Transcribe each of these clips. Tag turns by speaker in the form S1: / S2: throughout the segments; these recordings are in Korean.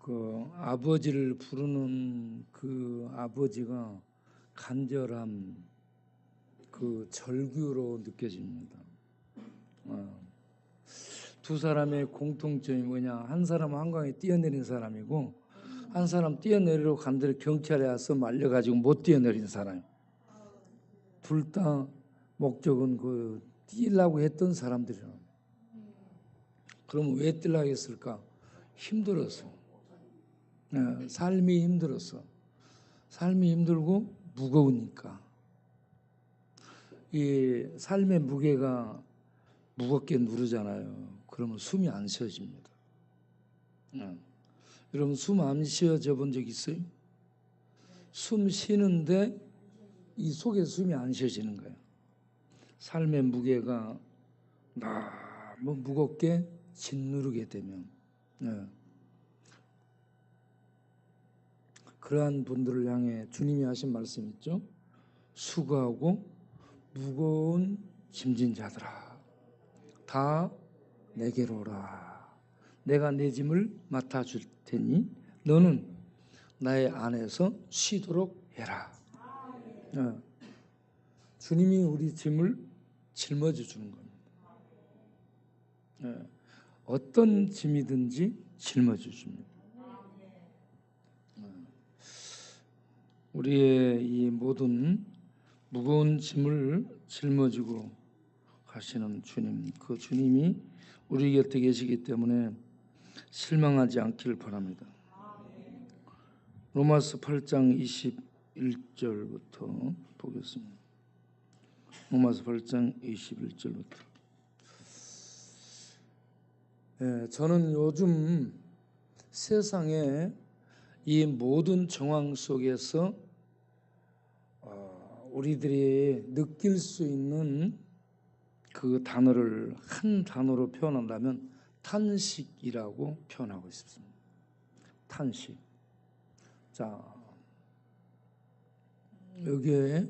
S1: 그 아버지를 부르는 그 아버지가 간절함, 그 절규로 느껴집니다. 두 사람의 공통점이 뭐냐? 한 사람은 한강에 뛰어내린 사람이고 한 사람 뛰어내리러 간들 경찰에 와서 말려가지고 못 뛰어내린 사람. 둘 다 목적은 그 뛰려고 했던 사람들이라. 그러면 왜 뛰려고 했을까? 힘들어서. 삶이 힘들어서. 삶이 힘들고 무거우니까. 이 삶의 무게가 무겁게 누르잖아요. 그러면 숨이 안 쉬어집니다. 여러분 숨 안 쉬어져 본 적 있어요? 숨 쉬는데 이 속에 숨이 안 쉬어지는 거예요. 삶의 무게가 너무 무겁게 짓누르게 되면 그러한 분들을 향해 주님이 하신 말씀 있죠? 수고하고 무거운 짐진 자들아 다 내게로 오라. 내가 내 짐을 맡아줄 테니 너는 나의 안에서 쉬도록 해라. 주님이 우리 짐을 짊어져 주는 겁니다. 어떤 짐이든지 짊어져 줍니다. 우리의 이 모든 무거운 짐을 짊어지고 가시는 주님, 그 주님이 우리 곁에 계시기 때문에 실망하지 않기를 바랍니다. 로마서 8장 21절부터 보겠습니다. 로마서 8장 21절부터. 저는 요즘 세상에 이 모든 정황 속에서 우리들이 느낄 수 있는 그 단어를 한 단어로 표현한다면 탄식이라고 표현하고 싶습니다. 탄식. 자, 여기에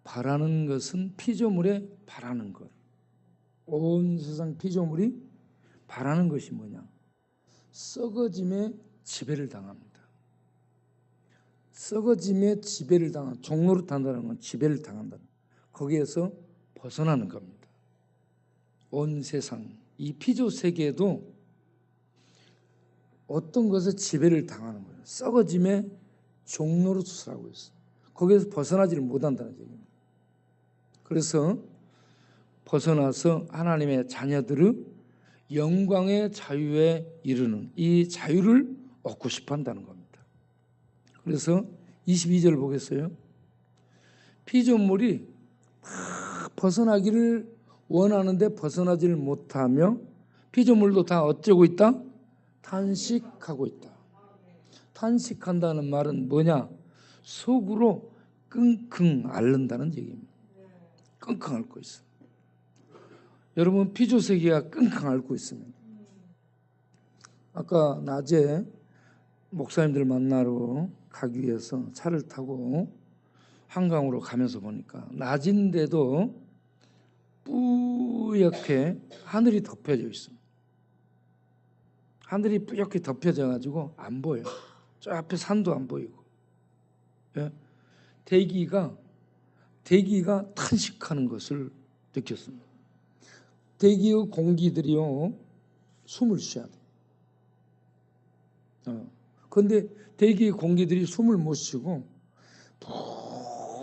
S1: 바라는 것은 피조물에 바라는 것. 온 세상 피조물이 바라는 것이 뭐냐? 썩어짐에 지배를 당합니다. 썩어짐에 지배를 당한, 종로를 탄다는 건 지배를 당한다는, 거기에서 벗어나는 겁니다. 온 세상, 이 피조 세계에도 어떤 것에 지배를 당하는 거예요. 썩어짐에 종로로 수술하고 있어요. 거기에서 벗어나지를 못한다는 얘기입니다. 그래서 벗어나서 하나님의 자녀들의 영광의 자유에 이르는 이 자유를 얻고 싶어 한다는 겁니다. 그래서 22절 보겠어요. 피조물이 벗어나기를 원하는데 벗어나지를 못하며 피조물도 다 어쩌고 있다? 탄식하고 있다. 탄식한다는 말은 뭐냐? 속으로 끙끙 앓는다는 얘기입니다. 끙끙 앓고 있어요. 여러분 피조세계가 끙끙 앓고 있습니다. 아까 낮에 목사님들 만나러 가기 위해서 차를 타고 한강으로 가면서 보니까 낮인데도 뿌옇게 하늘이 덮여져 있습니다. 하늘이 뿌옇게 덮여져 가지고 안 보여요. 저 앞에 산도 안 보이고. 대기가 탄식하는 것을 느꼈습니다. 대기의 공기들이요 숨을 쉬어야 돼요. 그런데 대기의 공기들이 숨을 못 쉬고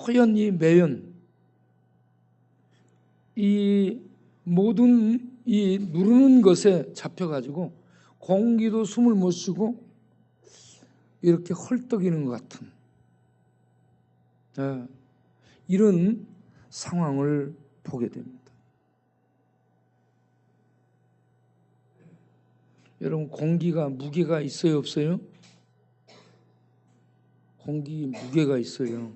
S1: 뿌연히 매연 이 모든 이 누르는 것에 잡혀가지고 공기도 숨을 못 쉬고 이렇게 헐떡이는 것 같은 이런 상황을 보게 됩니다. 여러분 공기가 무게가 있어요 없어요? 공기 무게가 있어요.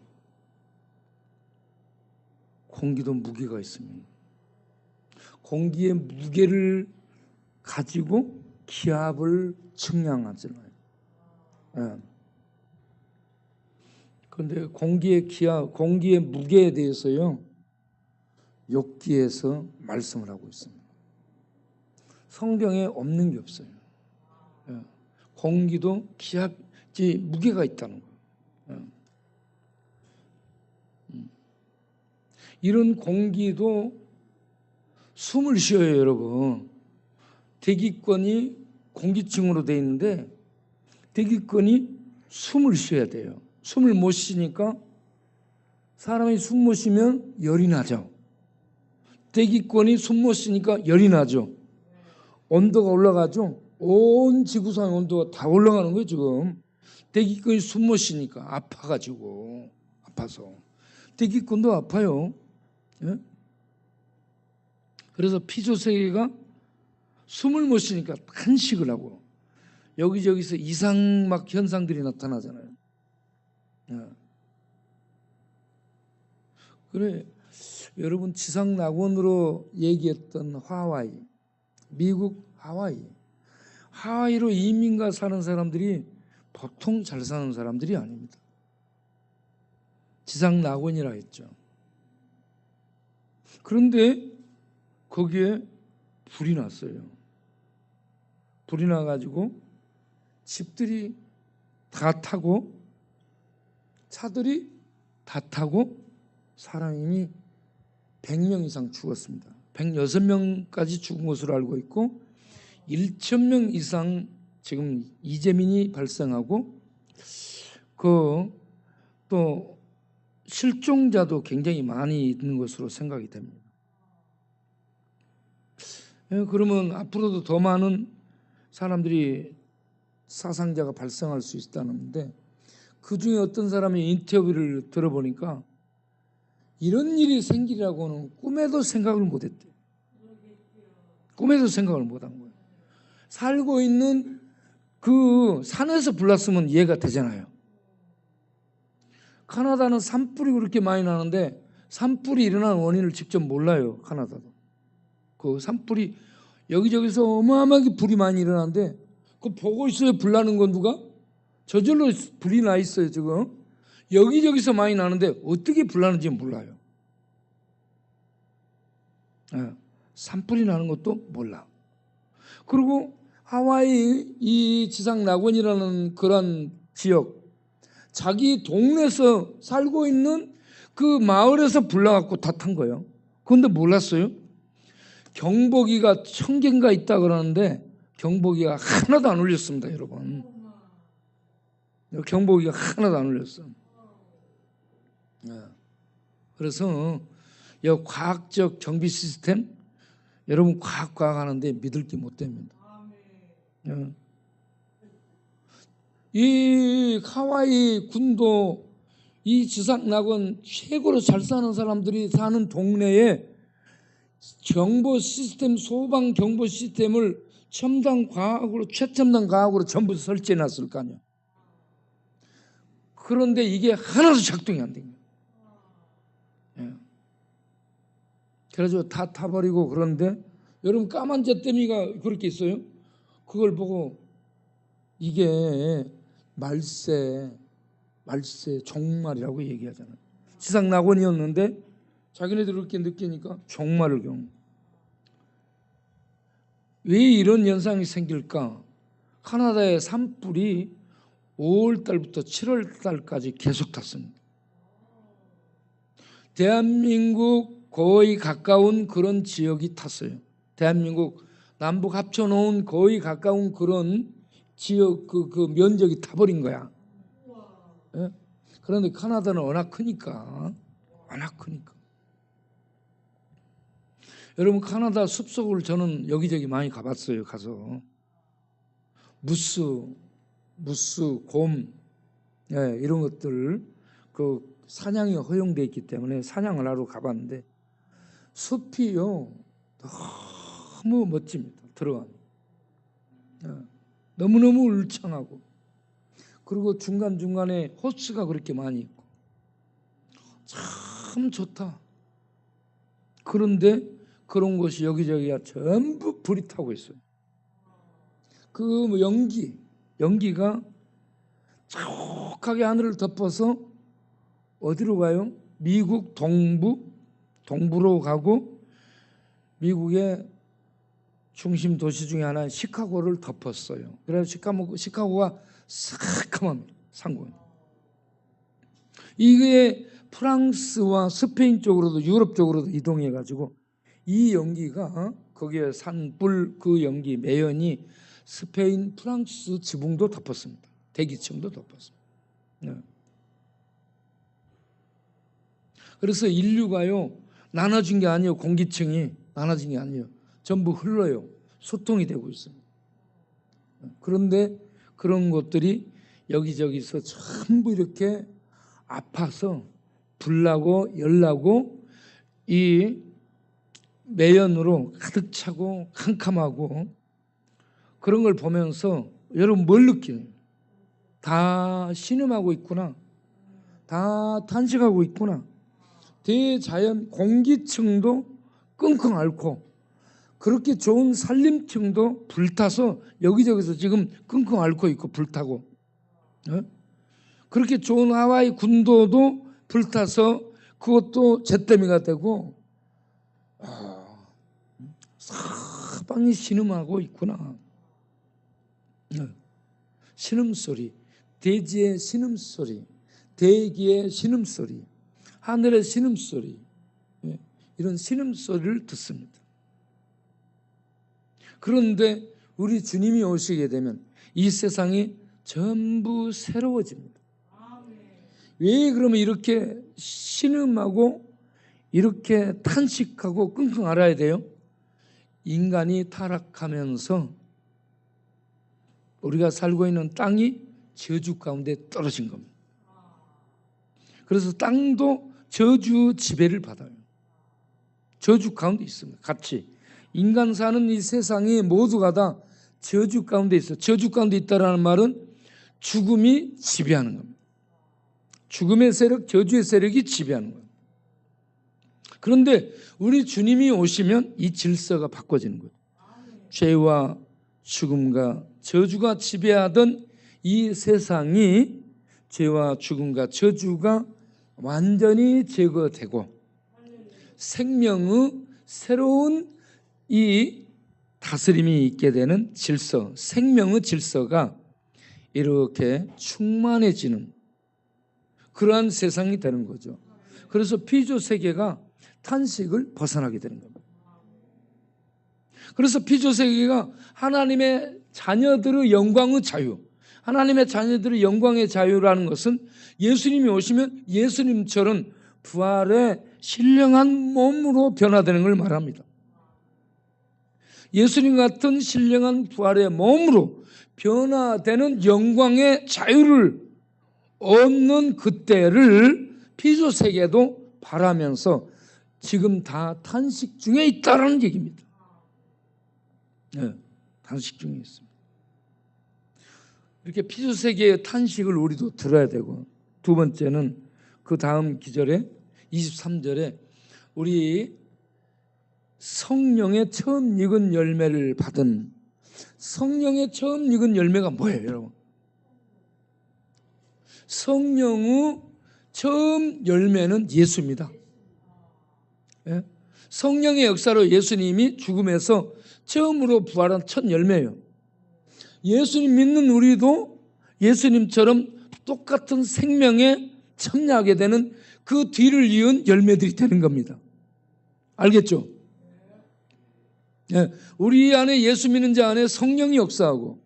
S1: 공기도 무게가 있습니다. 공기의 무게를 가지고 기압을 측량하잖아요. 그런데 공기의 기압, 공기의 무게에 대해서요 욥기에서 말씀을 하고 있습니다. 성경에 없는 게 없어요. 공기도 기압지 무게가 있다는 거예요. 이런 공기도 숨을 쉬어요, 여러분. 대기권이 공기층으로 돼 있는데 대기권이 숨을 쉬어야 돼요. 숨을 못 쉬니까 사람이 숨 못 쉬면 열이 나죠. 대기권이 숨 못 쉬니까 열이 나죠. 온도가 올라가죠. 온 지구상의 온도가 다 올라가는 거예요, 지금. 대기권이 숨 못 쉬니까 아파가지고, 아파서. 대기권도 아파요. 예? 그래서 피조세계가 숨을 못 쉬니까 탄식을 하고 여기저기서 이상 막 현상들이 나타나잖아요. 예. 그래, 여러분 지상 낙원으로 얘기했던 하와이, 미국 하와이로 이민가 사는 사람들이 보통 잘 사는 사람들이 아닙니다. 지상 낙원이라 했죠. 그런데 거기에 불이 났어요. 불이 나가지고 집들이 다 타고 차들이 다 타고 사람이 100명 이상 죽었습니다. 106명까지 죽은 것으로 알고 있고 1,000명 이상 지금 이재민이 발생하고 또 실종자도 굉장히 많이 있는 것으로 생각이 됩니다. 그러면 앞으로도 더 많은 사람들이 사상자가 발생할 수 있다는데 그 중에 어떤 사람이 인터뷰를 들어보니까 이런 일이 생기라고는 꿈에도 생각을 못했대요. 꿈에도 생각을 못한 거예요. 살고 있는 그 산에서 불났으면 이해가 되잖아요. 카나다는 산불이 그렇게 많이 나는데 산불이 일어난 원인을 직접 몰라요. 카나다도. 그 산불이 여기저기서 어마어마하게 불이 많이 일어나는데 그거 보고 있어요. 불 나는 건 누가? 저절로 불이 나 있어요. 지금 여기저기서 많이 나는데 어떻게 불 나는지 몰라요. 산불이 나는 것도 몰라. 그리고 하와이 이 지상 낙원이라는 그런 지역 자기 동네에서 살고 있는 그 마을에서 불나갖고 다 탄 거예요. 그런데 몰랐어요. 경보기가 1000개인가 있다 그러는데 경보기가 하나도 안 울렸습니다, 여러분. 경보기가 하나도 안 울렸어. 그래서 이 과학적 정비 시스템 여러분 과학 하는데 믿을 게 못 됩니다. 이 하와이 군도 이 지상낙원 최고로 잘 사는 사람들이 사는 동네에 정보 시스템, 소방 경보 시스템을 첨단 과학으로 최첨단 과학으로 전부 설치해 놨을 거 아니에요. 그런데 이게 하나도 작동이 안 된 거예요. 그래가지고 다 타버리고 그런데 여러분 까만 잿더미가 그렇게 있어요. 그걸 보고 이게 말세 종말이라고 얘기하잖아요. 지상 낙원이었는데 자기네들 그렇게 느끼니까 종말을 겪는. 왜 이런 현상이 생길까? 카나다의 산불이 5월 달부터 7월 달까지 계속 탔습니다. 대한민국 거의 가까운 그런 지역이 탔어요. 대한민국 남북 합쳐놓은 거의 가까운 그런 지역 그 면적이 타버린 거야. 예? 그런데 카나다는 워낙 크니까. 여러분 카나다 숲속을 저는 여기저기 많이 가봤어요. 가서 무스, 곰 이런 것들 그 사냥이 허용돼 있기 때문에 사냥을 하러 가봤는데 숲이요 너무 멋집니다. 들어가면 너무너무 울창하고 그리고 중간중간에 호수가 그렇게 많이 있고 참 좋다. 그런데 그런 곳이 여기저기가 전부 불이 타고 있어요. 그 뭐 연기가 촉하게 하늘을 덮어서 어디로 가요? 미국 동부로 가고 미국의 중심 도시 중에 하나인 시카고를 덮었어요. 그래서 시카고가 새카만 상공. 이게 프랑스와 스페인 쪽으로도 유럽 쪽으로도 이동해 가지고 이 연기가 거기에 산불 그 연기 매연이 스페인 프랑스 지붕도 덮었습니다. 대기층도 덮었습니다. 네. 그래서 인류가요 나눠진 게 아니에요. 공기층이 나눠진 게 아니에요. 전부 흘러요. 소통이 되고 있습니다. 그런데 그런 것들이 여기저기서 전부 이렇게 아파서 불나고 열나고 이 매연으로 가득 차고 캄캄하고 그런 걸 보면서 여러분 뭘 느끼나요? 다 신음하고 있구나. 다 탄식하고 있구나. 대자연 공기층도 끙끙 앓고 그렇게 좋은 산림층도 불타서 여기저기서 지금 끙끙 앓고 있고 불타고 그렇게 좋은 하와이 군도도 불타서 그것도 잿더미가 되고 사방이 신음하고 있구나. 신음소리, 대지의 신음소리, 대기의 신음소리, 하늘의 신음소리, 이런 신음소리를 듣습니다. 그런데 우리 주님이 오시게 되면 이 세상이 전부 새로워집니다. 왜 그러면 이렇게 신음하고 이렇게 탄식하고 끙끙 앓아야 돼요? 인간이 타락하면서 우리가 살고 있는 땅이 저주 가운데 떨어진 겁니다. 그래서 땅도 저주 지배를 받아요. 저주 가운데 있습니다. 같이 인간 사는 이 세상이 모두가 다 저주 가운데 있어요. 저주 가운데 있다라는 말은 죽음이 지배하는 겁니다. 죽음의 세력, 저주의 세력이 지배하는 거예요. 그런데 우리 주님이 오시면 이 질서가 바꿔지는 거예요. 죄와 죽음과 저주가 지배하던 이 세상이 죄와 죽음과 저주가 완전히 제거되고 생명의 새로운 이 다스림이 있게 되는 질서, 생명의 질서가 이렇게 충만해지는 그러한 세상이 되는 거죠. 그래서 피조 세계가 탄식을 벗어나게 되는 겁니다. 그래서 피조 세계가 하나님의 자녀들의 영광의 자유, 하나님의 자녀들의 영광의 자유라는 것은 예수님이 오시면 예수님처럼 부활의 신령한 몸으로 변화되는 걸 말합니다. 예수님 같은 신령한 부활의 몸으로 변화되는 영광의 자유를 얻는 그때를 피조 세계도 바라면서 지금 다 탄식 중에 있다는 얘기입니다. 네, 탄식 중에 있습니다. 이렇게 피조 세계의 탄식을 우리도 들어야 되고, 두 번째는 그 다음 기절에 23절에 우리 성령의 처음 익은 열매를 받은, 성령의 처음 익은 열매가 뭐예요, 여러분? 성령의 처음 열매는 예수입니다. 예? 성령의 역사로 예수님이 죽음에서 처음으로 부활한 첫 열매예요. 예수님 믿는 우리도 예수님처럼 똑같은 생명에 참여하게 되는 그 뒤를 이은 열매들이 되는 겁니다. 알겠죠? 예, 우리 안에 예수 믿는 자 안에 성령이 역사하고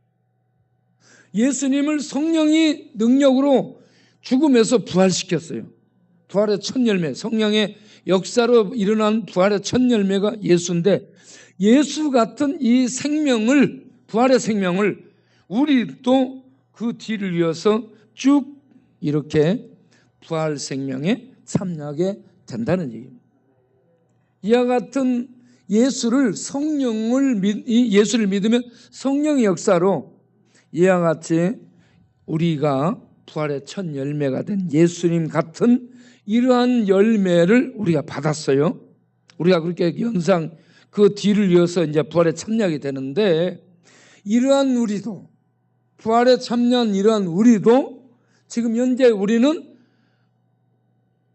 S1: 예수님을 성령이 능력으로 죽음에서 부활시켰어요. 부활의 첫 열매, 성령의 역사로 일어난 부활의 첫 열매가 예수인데, 예수 같은 이 생명을, 부활의 생명을 우리도 그 뒤를 이어서 쭉 이렇게 부활 생명에 참여하게 된다는 얘기입니다. 이와 같은 예수를 예수를 믿으면 성령의 역사로 이와 같이 우리가 부활의 첫 열매가 된 예수님 같은 이러한 열매를 우리가 받았어요. 우리가 그렇게 연상 그 뒤를 이어서 이제 부활에 참여하게 되는데, 이러한 우리도, 부활에 참여한 이러한 우리도 지금 현재 우리는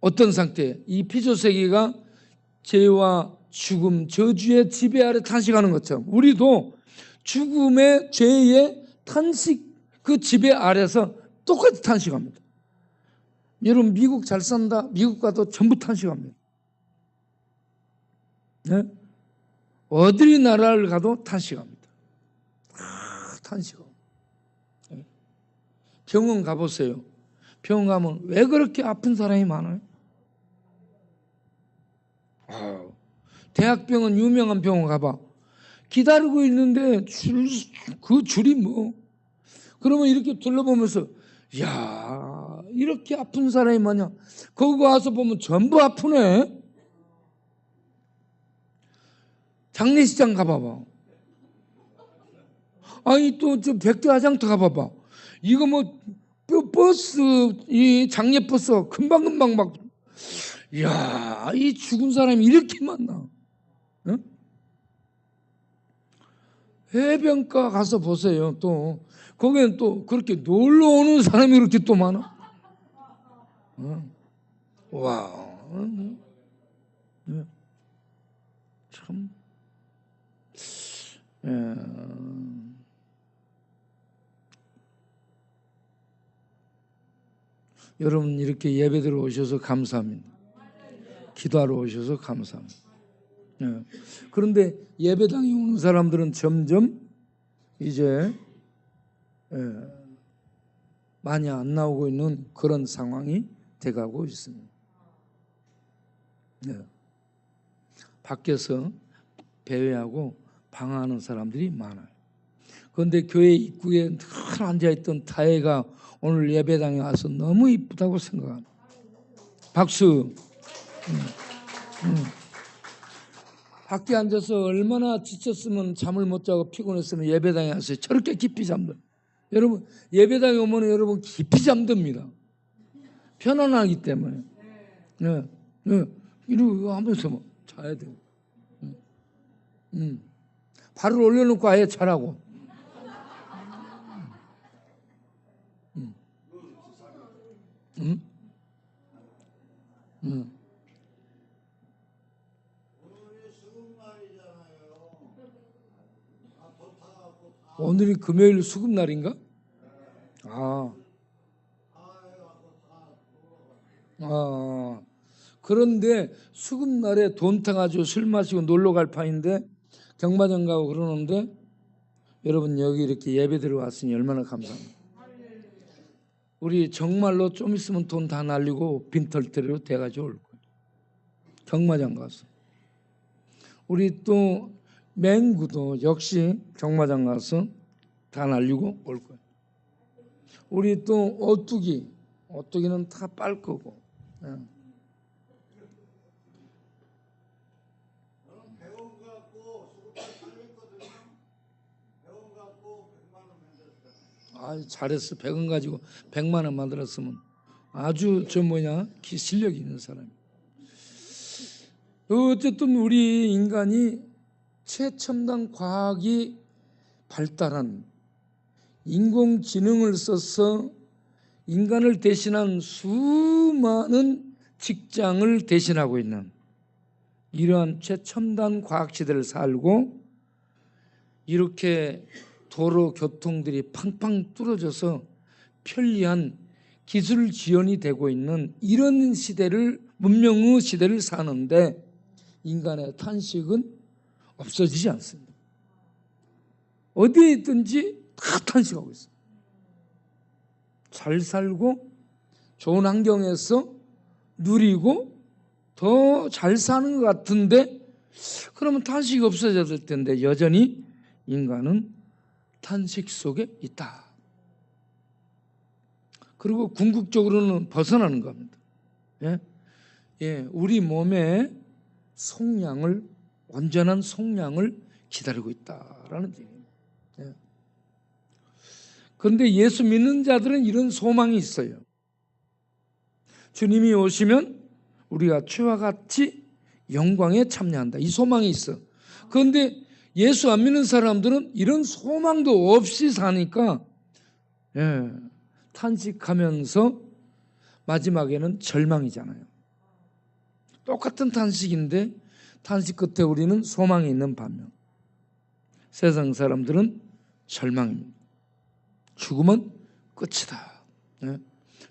S1: 어떤 상태예요? 이 피조 세계가 죄와 죽음, 저주의 지배 아래 탄식하는 것처럼 우리도 죽음의 죄의 탄식, 그 지배 아래서 똑같이 탄식합니다. 여러분 미국 잘 산다, 미국 가도 전부 탄식합니다. 네? 어디 나라를 가도 탄식합니다. 탄식합니다. 네? 병원 가보세요. 병원 가면 왜 그렇게 아픈 사람이 많아요? 대학병원, 유명한 병원 가봐. 기다리고 있는데 그 줄이 뭐. 그러면 이렇게 둘러보면서 야, 이렇게 아픈 사람이 많냐. 거기 와서 보면 전부 아프네. 장례식장 가봐봐. 아니 또 저 백두화장터 가봐봐. 이거 뭐 버스, 이 장례버스 금방금방 막, 이야, 이 죽은 사람이 이렇게 많나? 응? 해변가 가서 보세요. 또 거기는 또 그렇게 놀러 오는 사람이 이렇게 또 많아. 응? 와, 응? 참. 여러분 이렇게 예배드려 오셔서 감사합니다. 기도하러 오셔서 감사합니다. 그런데 예배당에 오는 사람들은 점점 이제 많이 안 나오고 있는 그런 상황이 돼가고 있습니다. 밖에서 배회하고 방황하는 사람들이 많아요. 그런데 교회 입구에 늘 앉아있던 타애가 오늘 예배당에 와서 너무 이쁘다고 생각합니다. 박수. 밖에 앉아서 얼마나 지쳤으면 잠을 못 자고 피곤했으면 예배당에 와서 저렇게 깊이 잠들. 여러분 예배당에 오면 여러분 깊이 잠듭니다. 편안하기 때문에. 이러고 하면서 뭐 자야 돼요. 발을 올려놓고 아예 자라고. 오늘이 금요일 수금날인가? 그런데 수금날에 돈 타가지고 술 마시고 놀러 갈 판인데 경마장 가고 그러는데 여러분 여기 이렇게 예배 들어왔으니 얼마나 감사합니다. 우리 정말로 좀 있으면 돈 다 날리고 빈털터리로 돼가지고 올 거예요. 경마장 가서. 우리 또 맹구도 역시 경마장 가서 다 날리고 올 거예요. 우리 또 오뚜기는 다 빨 거고. 잘했어. 100원 가지고 100만 원 만들었으면 아주 실력이 있는 사람이. 어쨌든 우리 인간이 최첨단 과학이 발달한 인공지능을 써서 인간을 대신한 수많은 직장을 대신하고 있는 이러한 최첨단 과학 시대를 살고 이렇게 도로 교통들이 팡팡 뚫어져서 편리한 기술 지원이 되고 있는 이런 시대를, 문명의 시대를 사는데 인간의 탄식은 없어지지 않습니다. 어디에 있든지 다 탄식하고 있어요. 잘 살고 좋은 환경에서 누리고 더 잘 사는 것 같은데 그러면 탄식이 없어져야 될 텐데 여전히 인간은 탄식 속에 있다. 그리고 궁극적으로는 벗어나는 겁니다. 우리 몸의 속량을, 완전한 속량을 기다리고 있다라는 얘기입니다. 그런데 예수 믿는 자들은 이런 소망이 있어요. 주님이 오시면 우리가 주와 같이 영광에 참여한다. 이 소망이 있어. 그런데 예수 안 믿는 사람들은 이런 소망도 없이 사니까 탄식하면서 마지막에는 절망이잖아요. 똑같은 탄식인데 탄식 끝에 우리는 소망이 있는 반면 세상 사람들은 절망입니다. 죽음은 끝이다. 네.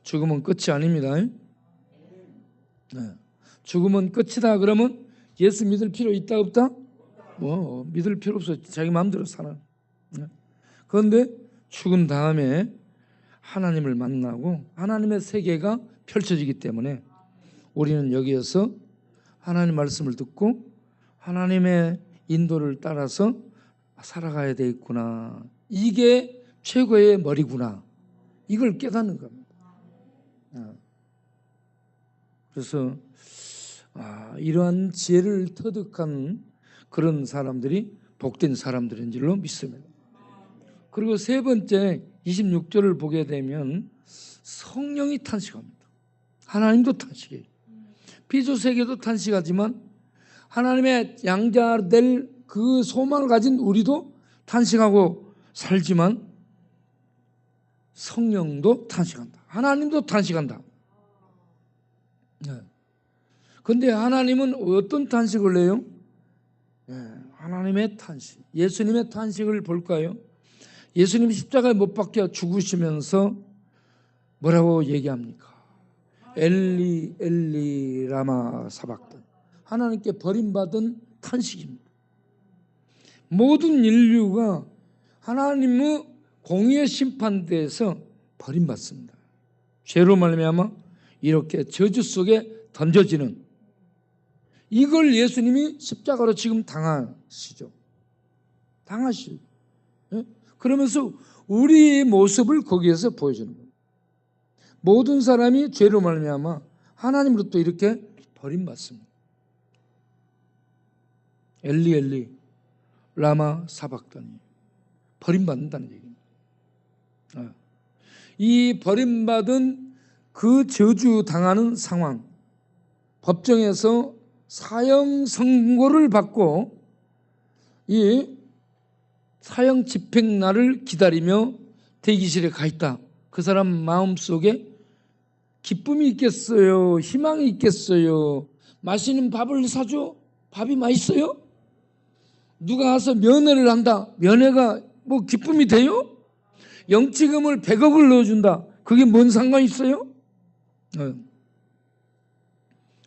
S1: 죽음은 끝이 아닙니다. 네. 죽음은 끝이다. 그러면 예수 믿을 필요 있다 없다? 뭐 믿을 필요 없어. 자기 마음대로 살아. 네. 그런데 죽은 다음에 하나님을 만나고 하나님의 세계가 펼쳐지기 때문에 우리는 여기에서 하나님 말씀을 듣고 하나님의 인도를 따라서 살아가야 되겠구나. 이게 최고의 머리구나. 이걸 깨닫는 겁니다. 그래서 이러한 지혜를 터득한 그런 사람들이 복된 사람들인 줄로 믿습니다. 그리고 세 번째 26절을 보게 되면 성령이 탄식합니다. 하나님도 탄식해요. 피조세계도 탄식하지만 하나님의 양자 될 그 소망을 가진 우리도 탄식하고 살지만 성령도 탄식한다. 하나님도 탄식한다. 그런데 하나님은 어떤 탄식을 해요? 하나님의 탄식, 예수님의 탄식을 볼까요? 예수님이 십자가에 못 박혀 죽으시면서 뭐라고 얘기합니까? 엘리 엘리 라마 사박단. 하나님께 버림받은 탄식입니다. 모든 인류가 하나님의 공의의 심판대에서 버림받습니다. 죄로 말미암아 이렇게 저주 속에 던져지는, 이걸 예수님이 십자가로 지금 당하시죠. 그러면서 우리의 모습을 거기에서 보여주는 거예요. 모든 사람이 죄로 말미암아 하나님으로부터 이렇게 버림받습니다. 엘리 엘리 라마 사박다니, 버림받는다는 얘기입니다. 이 버림받은 그 저주 당하는 상황, 법정에서 사형 선고를 받고 이 사형 집행날을 기다리며 대기실에 가 있다. 그 사람 마음속에 기쁨이 있겠어요? 희망이 있겠어요? 맛있는 밥을 사줘? 밥이 맛있어요? 누가 와서 면회를 한다. 면회가 뭐 기쁨이 돼요? 영치금을 100억을 넣어준다. 그게 뭔 상관이 있어요?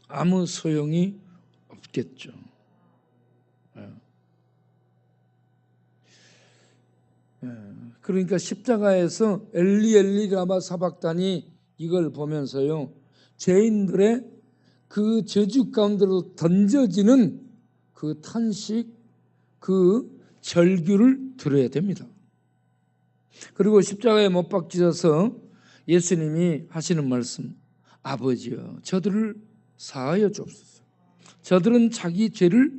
S1: 아무 소용이 없겠죠. 그러니까 십자가에서 엘리 엘리 라마 사박단이 이걸 보면서요, 죄인들의 그 저주 가운데로 던져지는 그 탄식, 그 절규를 들어야 됩니다. 그리고 십자가에 못 박히셔서 예수님이 하시는 말씀, 아버지여 저들을 사하여 주옵소서. 저들은 자기 죄를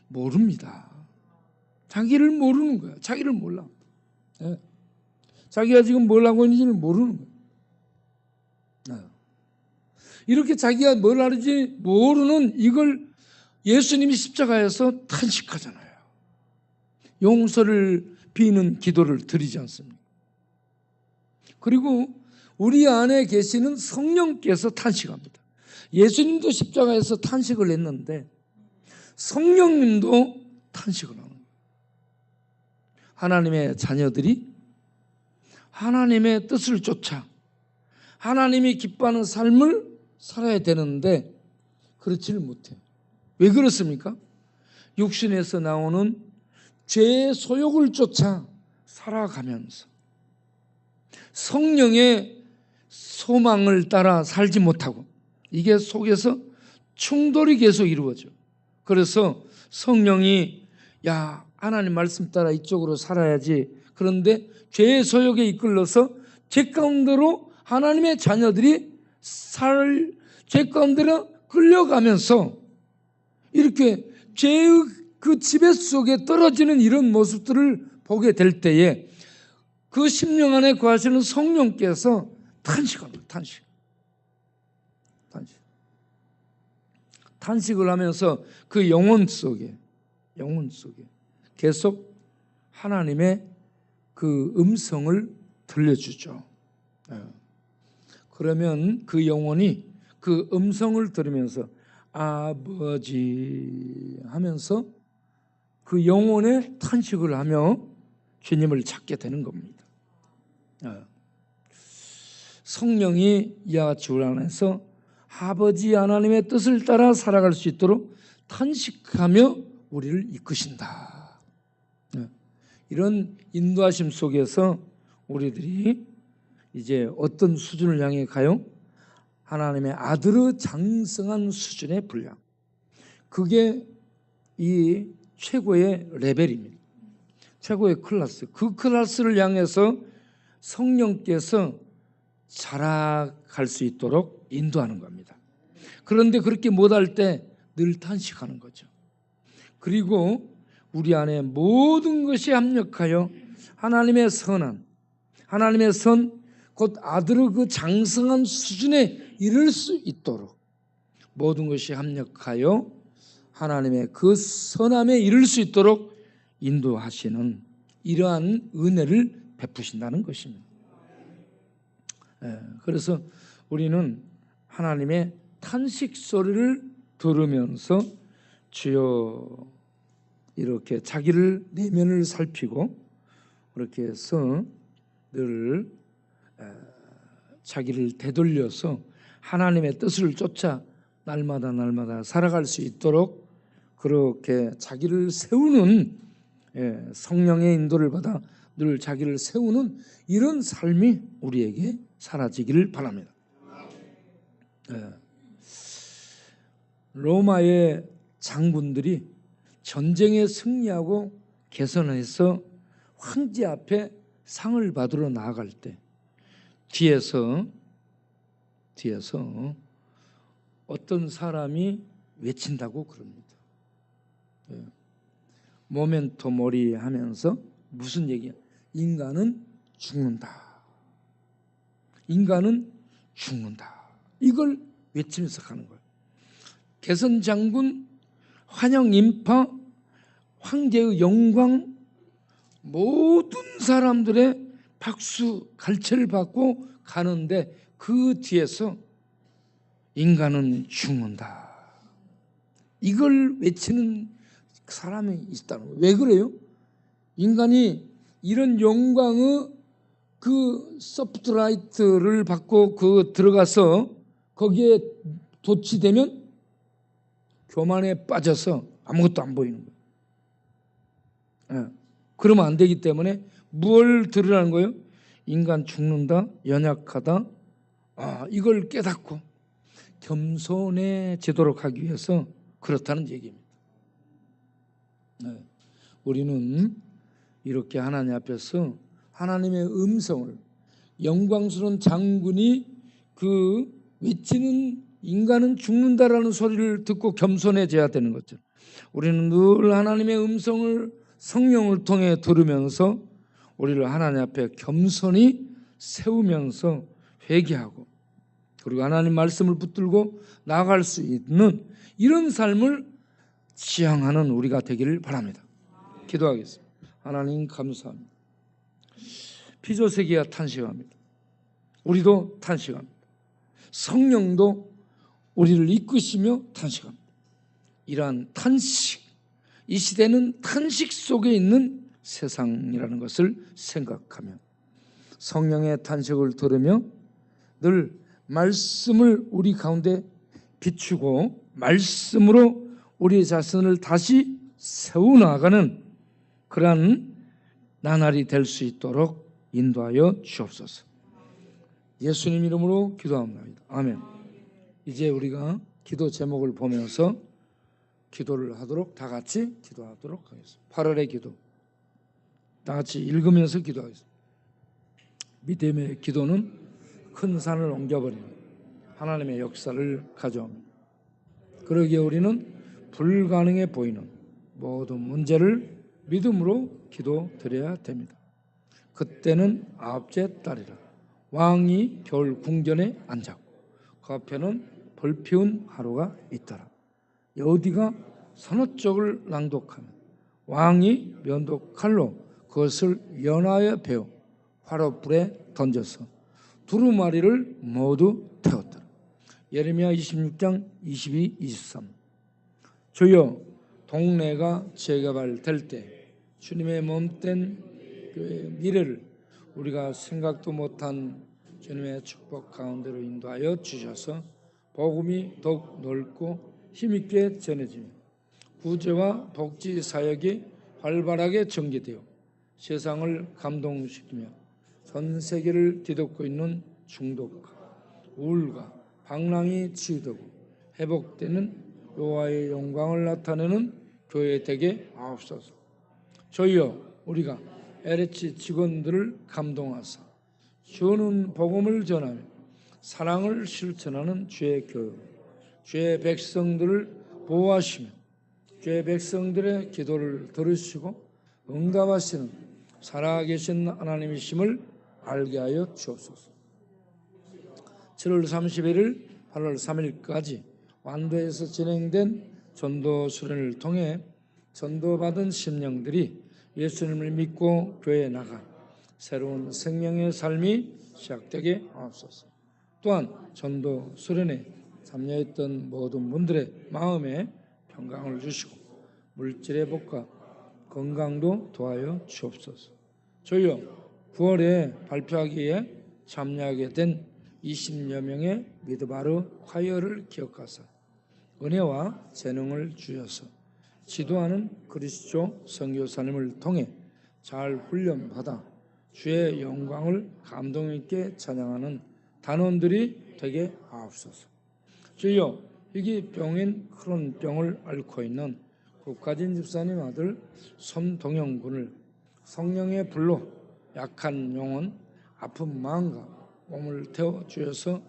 S1: 모릅니다. 자기를 모르는 거야. 자기를 몰라. 자기가 지금 뭘 하고 있는지를 모르는 거야. 이렇게 자기가 뭘 하는지 모르는 이걸 예수님이 십자가에서 탄식하잖아요. 용서를 비는 기도를 드리지 않습니까? 그리고 우리 안에 계시는 성령께서 탄식합니다. 예수님도 십자가에서 탄식을 했는데 성령님도 탄식을 하는 거예요. 하나님의 자녀들이 하나님의 뜻을 쫓아 하나님이 기뻐하는 삶을 살아야 되는데 그렇지를 못해요. 왜 그렇습니까? 육신에서 나오는 죄의 소욕을 쫓아 살아가면서 성령의 소망을 따라 살지 못하고 이게 속에서 충돌이 계속 이루어져. 그래서 성령이 야 하나님 말씀 따라 이쪽으로 살아야지. 그런데 죄의 소욕에 이끌려서 죄 가운데로 하나님의 자녀들이 죄 가운데로 끌려가면서 이렇게 죄의 그 지배 속에 떨어지는 이런 모습들을 보게 될 때에 그 심령 안에 거하시는 성령께서 탄식합니다. 탄식을 하면서 그 영혼 속에 계속 하나님의 그 음성을 들려주죠. 그러면 그 영혼이 그 음성을 들으면서 아버지 하면서 그 영혼의 탄식을 하며 주님을 찾게 되는 겁니다. 성령이 이와 같이 우리 안에서 아버지 하나님의 뜻을 따라 살아갈 수 있도록 탄식하며 우리를 이끄신다. 이런 인도하심 속에서 우리들이 이제 어떤 수준을 향해 가요? 하나님의 아들의 장성한 수준에 불량. 그게 이 최고의 레벨입니다. 최고의 클래스. 그 클래스를 향해서 성령께서 자라갈 수 있도록 인도하는 겁니다. 그런데 그렇게 못할 때 늘 탄식하는 거죠. 그리고 우리 안에 모든 것이 합력하여 하나님의 선한, 하나님의 선, 곧 아들의 그 장성한 수준에 이를 수 있도록 모든 것이 합력하여 하나님의 그 선함에 이를 수 있도록 인도하시는 이러한 은혜를 베푸신다는 것입니다. 그래서 우리는 하나님의 탄식 소리를 들으면서 주여 이렇게 자기를 내면을 살피고 그렇게 해서 늘 자기를 되돌려서 하나님의 뜻을 쫓아 날마다 살아갈 수 있도록 그렇게 자기를 세우는 성령의 인도를 받아 늘 자기를 세우는 이런 삶이 우리에게 사라지기를 바랍니다. 로마의 장군들이 전쟁에 승리하고 개선해서 황제 앞에 상을 받으러 나아갈 때 뒤에서 어떤 사람이 외친다고 그럽니다. 모멘토 모리 하면서 무슨 얘기야? 인간은 죽는다. 인간은 죽는다. 이걸 외치면서 가는 거예요. 개선 장군, 환영 인파, 황제의 영광, 모든 사람들의 박수, 갈채를 받고 가는데 그 뒤에서 인간은 죽는다. 이걸 외치는 사람이 있다는 거예요. 왜 그래요? 인간이 이런 영광의 그 서프트라이트를 받고 그 들어가서 거기에 도취되면 교만에 빠져서 아무것도 안 보이는 거예요. 그러면 안 되기 때문에 뭘 들으라는 거예요? 인간 죽는다, 연약하다. 이걸 깨닫고 겸손해지도록 하기 위해서 그렇다는 얘기입니다. 우리는 이렇게 하나님 앞에서 하나님의 음성을 영광스러운 장군이 그 외치는 인간은 죽는다라는 소리를 듣고 겸손해져야 되는 거죠. 우리는 늘 하나님의 음성을 성령을 통해 들으면서 우리를 하나님 앞에 겸손히 세우면서 회개하고 그리고 하나님 말씀을 붙들고 나아갈 수 있는 이런 삶을 지향하는 우리가 되기를 바랍니다. 기도하겠습니다. 하나님 감사합니다. 피조세계가 탄식합니다. 우리도 탄식합니다. 성령도 우리를 이끄시며 탄식합니다. 이러한 탄식, 이 시대는 탄식 속에 있는 세상이라는 것을 생각하며 성령의 탄식을 들으며 늘 말씀을 우리 가운데 비추고 말씀으로 우리 자신을 다시 세워나가는 그러한 나날이 될 수 있도록 인도하여 주옵소서. 예수님 이름으로 기도합니다. 아멘. 이제 우리가 기도 제목을 보면서 기도를 하도록 다 같이 기도하도록 하겠습니다. 8월의 기도 다 같이 읽으면서 기도하겠습니다. 믿음의 기도는 큰 산을 옮겨버리는 하나님의 역사를 가져옵니다. 그러기에 우리는 불가능해 보이는 모든 문제를 믿음으로 기도드려야 됩니다. 그때는 아홉째 달이라 왕이 겨울 궁전에 앉았고 그 앞에는 벌 피운 하루가 있더라. 여호디가 선어적을 낭독하면 왕이 면도칼로 그것을 연하여 베어 화롯불에 던져서 두루마리를 모두 태웠더라. 예레미야 26장 22, 23. 주여, 동네가 재개발될 때 주님의 몸된 교회의 미래를 우리가 생각도 못한 주님의 축복 가운데로 인도하여 주셔서 복음이 더욱 넓고 힘있게 전해지며 구제와 복지 사역이 활발하게 전개되어 세상을 감동시키며 전 세계를 뒤덮고 있는 중독과 우울과 방랑이 치유되고 회복되는 여호와의 영광을 나타내는 교회 되게 하옵소서. 저희여, 우리가 LH 직원들을 감동하사 주는 복음을 전하며 사랑을 실천하는 주의 교회, 주의 백성들을 보호하시며 주의 백성들의 기도를 들으시고 응답하시는 살아계신 하나님이심을 알게 하여 주옵소서. 7월 31일, 8월 3일까지 완도에서 진행된 전도 수련을 통해 전도받은 심령들이 예수님을 믿고 교회에 나가 새로운 생명의 삶이 시작되게 하옵소서. 또한 전도 수련에 참여했던 모든 분들의 마음에 평강을 주시고 물질의 복과 건강도 도하여 주옵소서. 저희여, 9월에 발표하기에 참여하게 된 20여 명의 미드바르 콰이어를 기억하사 은혜와 재능을 주셔서 지도하는 그리스도 선교사님을 통해 잘 훈련받아 주의 영광을 감동 있게 찬양하는 단원들이 되게 하옵소서. 주여, 희귀병인 크론병을 앓고 있는 국가진 집사님 아들 손동영 군을 성령의 불로 약한 영혼, 아픈 마음과 몸을 태워 주셔서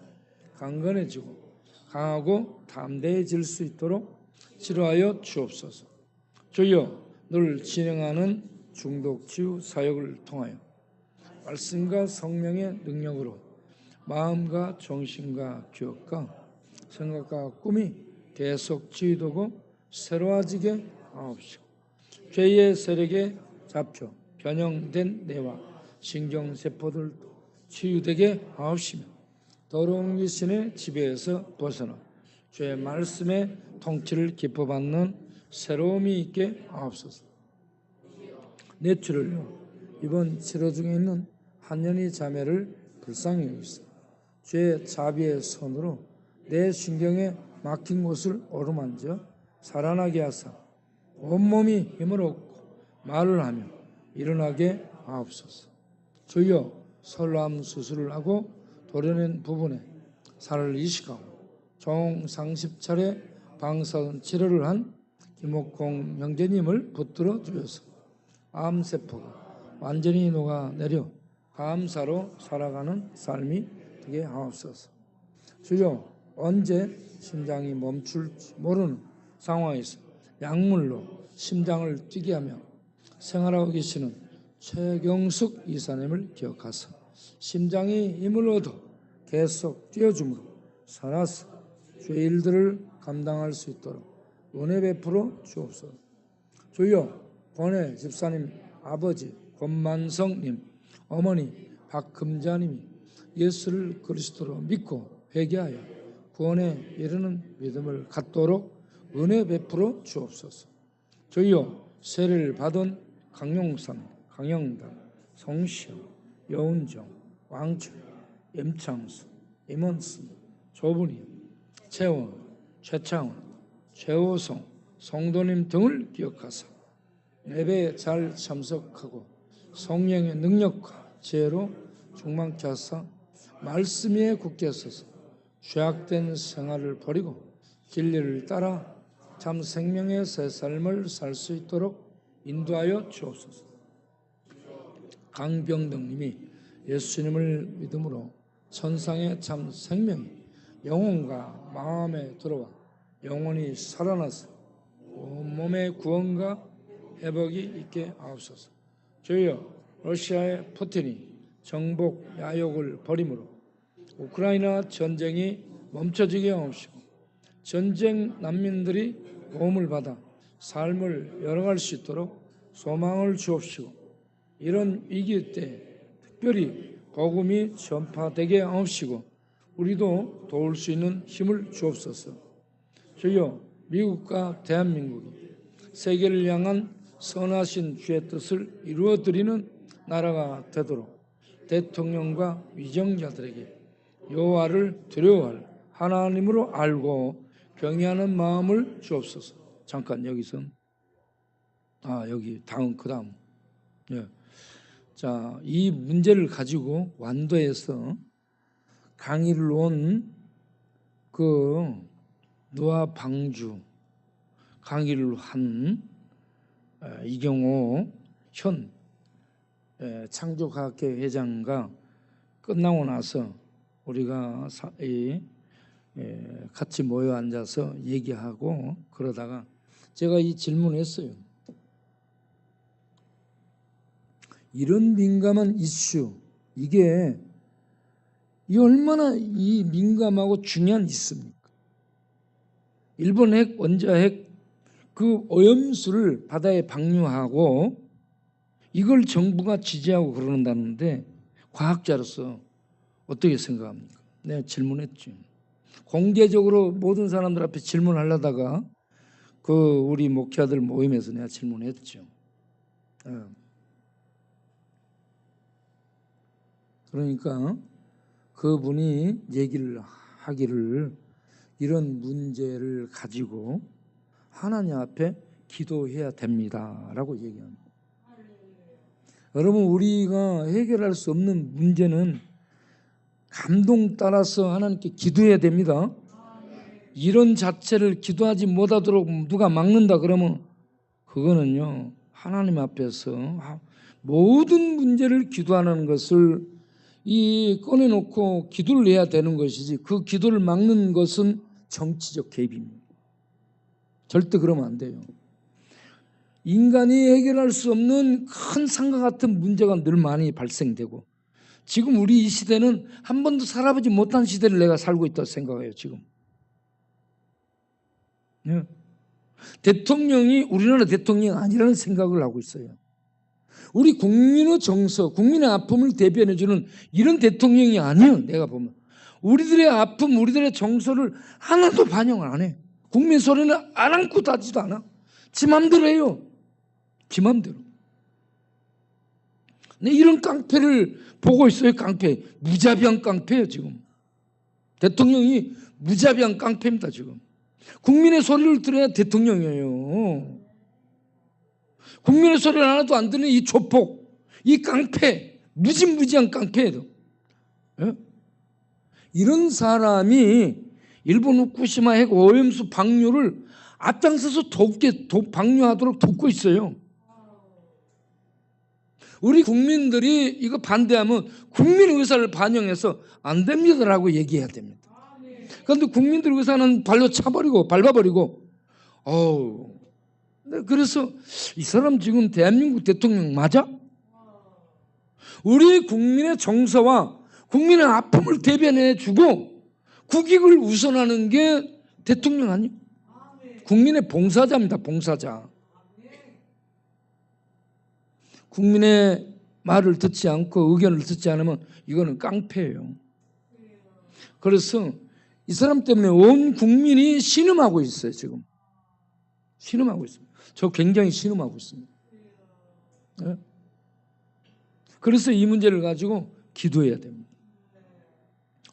S1: 강건해지고 강하고 담대해질 수 있도록 치료하여 주옵소서. 주여, 늘 진행하는 중독치유 사역을 통하여 말씀과 성령의 능력으로 마음과 정신과 기억과 생각과 꿈이 계속 치유되고 새로워지게 하옵시고 죄의 세력에 잡혀 변형된 뇌와 신경세포들도 치유되게 하옵시며 더러운 귀신의 지배에서 벗어나 주의 말씀의 통치를 기뻐받는 새로움이 있게 하옵소서. 뇌출혈로 이번 치료 중에 있는 한연희 자매를 불쌍히 여기시고 주의 자비의 손으로 내 신경에 막힌 곳을 어루만져 살아나게 하사 온몸이 힘을 얻고 말을 하며 일어나게 하옵소서. 주여, 설암 수술을 하고 도려낸 부분에 살을 이식하고 총 30차례 방사선 치료를 한 김옥공 형제님을 붙들어 주셔서 암세포가 완전히 녹아내려 감사로 살아가는 삶이 되게 하옵소서. 주여, 언제 심장이 멈출지 모르는 상황에서 약물로 심장을 뛰게 하며 생활하고 계시는 최경숙 이사님을 기억하사 심장이 힘을 얻어 계속 뛰어줌으로 살아서 주의 일들을 감당할 수 있도록 은혜 베풀어 주옵소서. 주여, 권해 집사님 아버지 권만성님, 어머니 박금자님이 예수를 그리스도로 믿고 회개하여 구원에 이르는 믿음을 갖도록 은혜 베풀어 주옵소서. 주여, 세례를 받은 강용삼, 강영단, 성시영, 여운정, 왕철, 임창수, 임원순, 조분희, 최원, 최창원, 최호성, 성도님 등을 기억하사 예배에 잘 참석하고 성령의 능력과 지혜로 충만케 하사 말씀 위에 굳게 서서 죄악된 생활을 버리고 진리를 따라 참 생명의 새 삶을 살 수 있도록 인도하여 주옵소서. 강병덕님이 예수님을 믿음으로 천상의 참 생명이 영혼과 마음에 들어와 영혼이 살아나서 온몸의 구원과 회복이 있게 하옵소서. 주여, 러시아의 푸틴이 정복 야욕을 버림으로 우크라이나 전쟁이 멈춰지게 하옵시고 전쟁 난민들이 도움을 받아 삶을 열어갈 수 있도록 소망을 주옵시고 이런 위기 때 특별히 복음이 전파되게 하옵시고 우리도 도울 수 있는 힘을 주옵소서. 주여, 미국과 대한민국이 세계를 향한 선하신 주의 뜻을 이루어드리는 나라가 되도록 대통령과 위정자들에게 여호와를 두려워할 하나님으로 알고 경외하는 마음을 주옵소서. 잠깐 여기서 여기 다음 그 다음. 예. 자, 이 문제를 가지고 완도에서 강의를 온 그 노아 방주 강의를 한 이경호 현 창조과학회 회장과 끝나고 나서 우리가 같이 모여 앉아서 얘기하고 그러다가 제가 이 질문했어요. 이런 민감한 이슈, 이게 얼마나 이 민감하고 중요한 이슈입니까? 일본 핵, 원자핵 그 오염수를 바다에 방류하고 이걸 정부가 지지하고 그러는다는데 과학자로서 어떻게 생각합니까? 내가 질문했죠. 공개적으로 모든 사람들 앞에 질문하려다가 그 우리 목회자들 모임에서 내가 질문했죠. 그러니까 그분이 얘기를 하기를 이런 문제를 가지고 하나님 앞에 기도해야 됩니다라고 얘기합니다. 여러분, 우리가 해결할 수 없는 문제는 감동 따라서 하나님께 기도해야 됩니다. 이런 자체를 기도하지 못하도록 누가 막는다 그러면 그거는요, 하나님 앞에서 모든 문제를 기도하는 것을 꺼내놓고 기도를 해야 되는 것이지, 그 기도를 막는 것은 정치적 개입입니다. 절대 그러면 안 돼요. 인간이 해결할 수 없는 큰 산과 같은 문제가 늘 많이 발생되고, 지금 우리 이 시대는 한 번도 살아보지 못한 시대를 내가 살고 있다고 생각해요. 지금 대통령이 우리나라 대통령이 아니라는 생각을 하고 있어요. 우리 국민의 정서, 국민의 아픔을 대변해주는 이런 대통령이 아니에요. 내가 보면 우리들의 아픔, 우리들의 정서를 하나도 반영을 안 해. 국민 소리는 아랑곳 하지도 않아. 지 맘대로 해요. 지 맘대로. 네, 이런 깡패를 보고 있어요. 깡패, 무자비한 깡패예요. 지금 대통령이 무자비한 깡패입니다. 지금 국민의 소리를 들어야 대통령이에요. 국민의 소리를 하나도 안 듣는 이 조폭, 이 깡패, 무지무지한 깡패예요. 예? 이런 사람이 일본 후쿠시마 핵 오염수 방류를 앞장서서 방류하도록 돕고 있어요. 우리 국민들이 이거 반대하면 국민의 의사를 반영해서 안 됩니다라고 얘기해야 됩니다. 그런데 국민들 의사는 발로 차버리고 밟아버리고, 그래서 이 사람 지금 대한민국 대통령 맞아? 우리 국민의 정서와 국민의 아픔을 대변해주고 국익을 우선하는 게 대통령 아니에요? 국민의 봉사자입니다. 봉사자. 국민의 말을 듣지 않고 의견을 듣지 않으면 이거는 깡패예요. 그래서 이 사람 때문에 온 국민이 신음하고 있어요. 지금 신음하고 있습니다. 저 굉장히 신음하고 있습니다. 네? 그래서 이 문제를 가지고 기도해야 됩니다.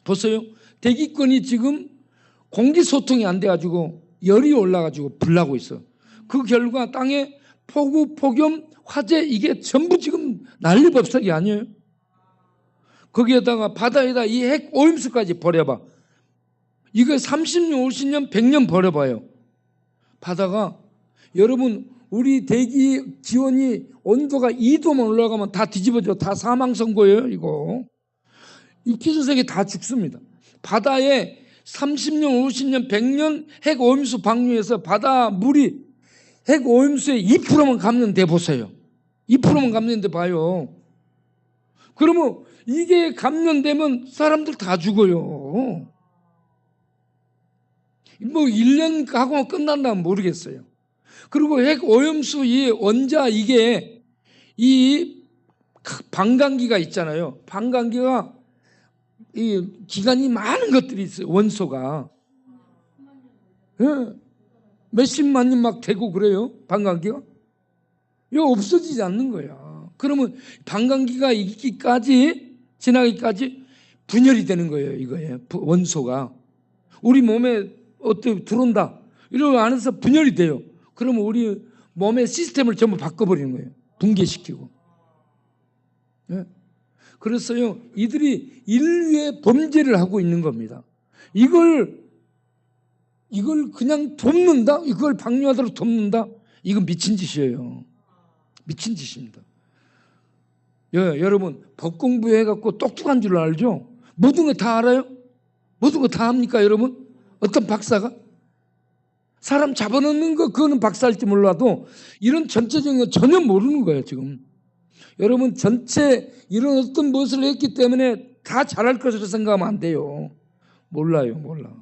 S1: 보세요. 대기권이 지금 공기소통이 안 돼가지고 열이 올라가지고 불나고 있어. 그 결과 땅에 폭우, 폭염, 화재, 이게 전부 지금 난리법석이 아니에요. 거기에다가 바다에다 이 핵 오염수까지 버려봐. 이거 30년, 50년, 100년 버려봐요. 바다가, 여러분, 우리 대기 기온이 온도가 2도만 올라가면 다 뒤집어져. 다 사망선고예요, 이거. 이 피조색이 다 죽습니다. 바다에 30년, 50년, 100년 핵 오염수 방류해서 바다 물이 핵 오염수의 2%만 감는데 보세요. 2%만 감는데 봐요. 그러면 이게 감염되면 사람들 다 죽어요. 뭐 1년 하고 끝난다면 모르겠어요. 그리고 핵 오염수 이 원자 이게 이 방광기가 있잖아요. 방광기가 이 기관이 많은 것들이 있어요. 원소가 몇십만 년 막 되고 그래요. 방광기가 이거 없어지지 않는 거야. 그러면 방광기가 있기까지 지나기까지 분열이 되는 거예요. 이거예요. 원소가 우리 몸에 어떻게 들어온다 이러고 안에서 분열이 돼요. 그러면 우리 몸의 시스템을 전부 바꿔버리는 거예요. 붕괴시키고. 그래서요, 이들이 인류의 범죄를 하고 있는 겁니다. 이걸 그냥 돕는다? 이걸 방류하도록 돕는다? 이건 미친 짓이에요. 미친 짓입니다. 여러분, 법 공부해갖고 똑똑한 줄 알죠? 모든 거 다 알아요? 모든 거 다 합니까, 여러분? 어떤 박사가? 사람 잡아놓는 거, 그거는 박사일지 몰라도 이런 전체적인 거 전혀 모르는 거예요, 지금. 여러분, 전체 이런 어떤 무엇을 했기 때문에 다 잘할 것으로 생각하면 안 돼요. 몰라요, 몰라.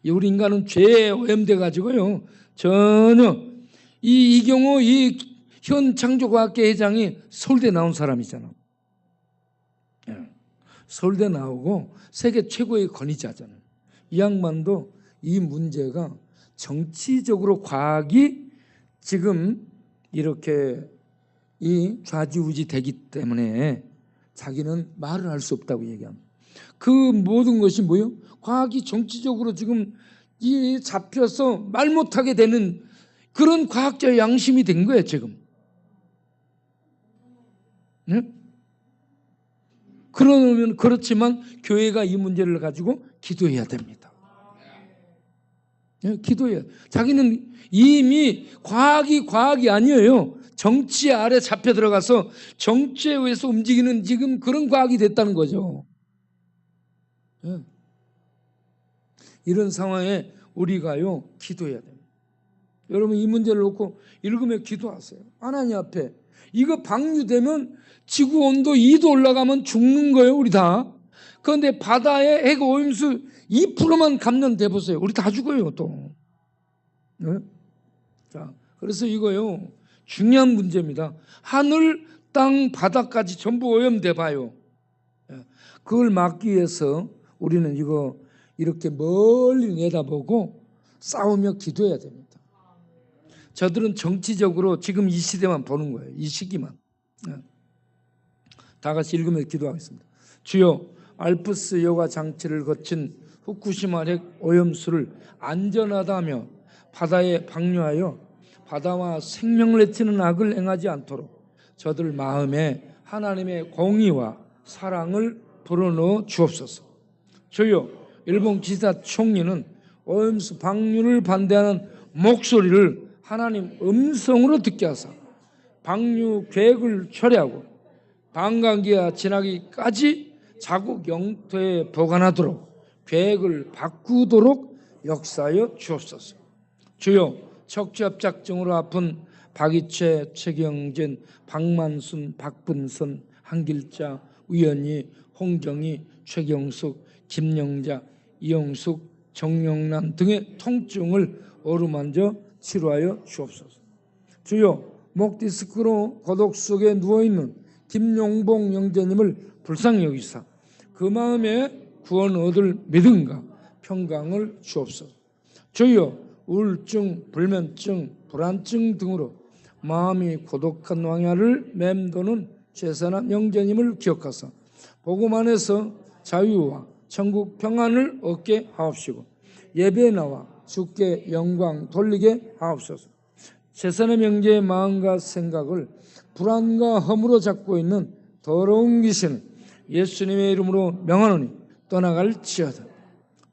S1: 우리 인간은 죄에 오염돼 가지고요, 전혀 이경호 현 창조과학계 회장이 서울대 나온 사람이잖아. 서울대 나오고 세계 최고의 권위자잖아요. 이 양반도 이 문제가 정치적으로 과학이 지금 이렇게 이 좌지우지 되기 때문에 자기는 말을 할 수 없다고 얘기합니다. 그 모든 것이 뭐예요? 과학이 정치적으로 지금 이 잡혀서 말 못하게 되는 그런 과학적 양심이 된 거예요, 지금. 네? 그렇지만 교회가 이 문제를 가지고 기도해야 됩니다. 기도해야. 자기는 이미 과학이 아니에요. 정치 아래 잡혀 들어가서 정치에 의해서 움직이는 지금 그런 과학이 됐다는 거죠. 이런 상황에 우리가요, 기도해야 됩니다. 여러분, 이 문제를 놓고 읽으며 기도하세요. 하나님 앞에. 이거 방류되면 지구 온도 2도 올라가면 죽는 거예요, 우리 다. 그런데 바다의 핵 오염수 2%만 감염돼 보세요. 우리 다 죽어요, 또. 자, 그래서 이거요, 중요한 문제입니다. 하늘, 땅, 바다까지 전부 오염돼 봐요. 그걸 막기 위해서 우리는 이거 이렇게 멀리 내다보고 싸우며 기도해야 됩니다. 저들은 정치적으로 지금 이 시대만 보는 거예요. 이 시기만. 다 같이 읽으면서 기도하겠습니다. 주여, 알프스 여과 장치를 거친 후쿠시마 핵 오염수를 안전하다며 바다에 방류하여 바다와 생명을 해치는 악을 행하지 않도록 저들 마음에 하나님의 공의와 사랑을 불어넣어 주옵소서. 주여, 일본 기시다 총리는 오염수 방류를 반대하는 목소리를 하나님 음성으로 듣게 하사 방류 계획을 철회하고 방광기가 지나기까지 자국 영토에 보관하도록 계획을 바꾸도록 역사하여 주옵소서. 주여, 척추협착증으로 아픈 박이채, 최경진, 박만순, 박분선, 한길자, 우연희, 홍정희, 최경숙, 김영자, 이영숙, 정영란 등의 통증을 어루만져 치료하여 주옵소서. 주여, 목 디스크로 고독 속에 누워있는 김용봉 형제님을 불쌍히 여기사 그 마음에 구원 얻을 믿음과 평강을 주옵소서. 주여, 우울증, 불면증, 불안증 등으로 마음이 고독한 왕야를 맴도는 최선한 형제님을 기억하사 복음 안에서 자유와 천국 평안을 얻게 하옵시고 예배에 나와 주께 영광 돌리게 하옵소서. 최선의 형제의 마음과 생각을 불안과 허물로 잡고 있는 더러운 귀신은 예수님의 이름으로 명하노니 떠나갈지어다.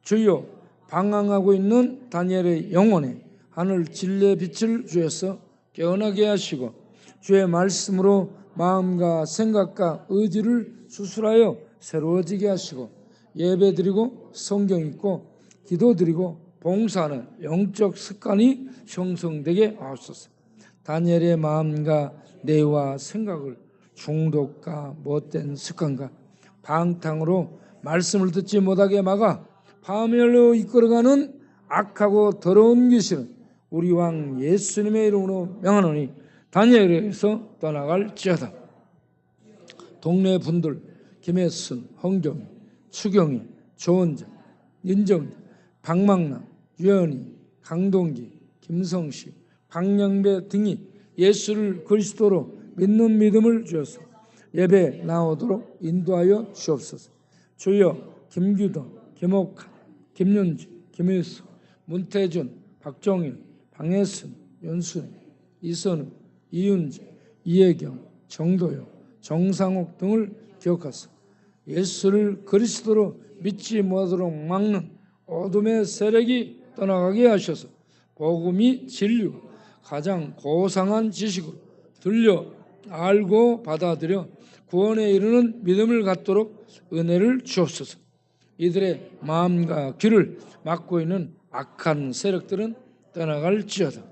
S1: 주여, 방황하고 있는 다니엘의 영혼에 하늘 진리의 빛을 주셔서 깨어나게 하시고 주의 말씀으로 마음과 생각과 의지를 수술하여 새로워지게 하시고 예배드리고 성경 읽고 기도드리고 봉사하는 영적 습관이 형성되게 하옵소서. 다니엘의 마음과 뇌와 생각을 중독과 못된 습관과 방탕으로 말씀을 듣지 못하게 막아 파멸로 이끌어가는 악하고 더러운 귀신은 우리 왕 예수님의 이름으로 명하노니 다니엘에서 떠나갈지어다. 동네 분들 김혜순, 홍경희, 추경희, 조원재, 윤정재, 박망남, 유현희, 강동기, 김성식, 박영배 등이 예수를 그리스도로 믿는 믿음을 주어서 예배 나오도록 인도하여 주옵소서. 주여, 김규동, 김옥한, 김윤주, 김일수, 문태준, 박종일, 방혜순, 윤순, 이선우, 이윤지, 이혜경, 정도영, 정상욱 등을 기억하사 예수를 그리스도로 믿지 못하도록 막는 어둠의 세력이 떠나가게 하셔서 복음이 진리고 가장 고상한 지식으로 들려 알고 받아들여 구원에 이르는 믿음을 갖도록 은혜를 주옵소서. 이들의 마음과 귀를 막고 있는 악한 세력들은 떠나갈지어다.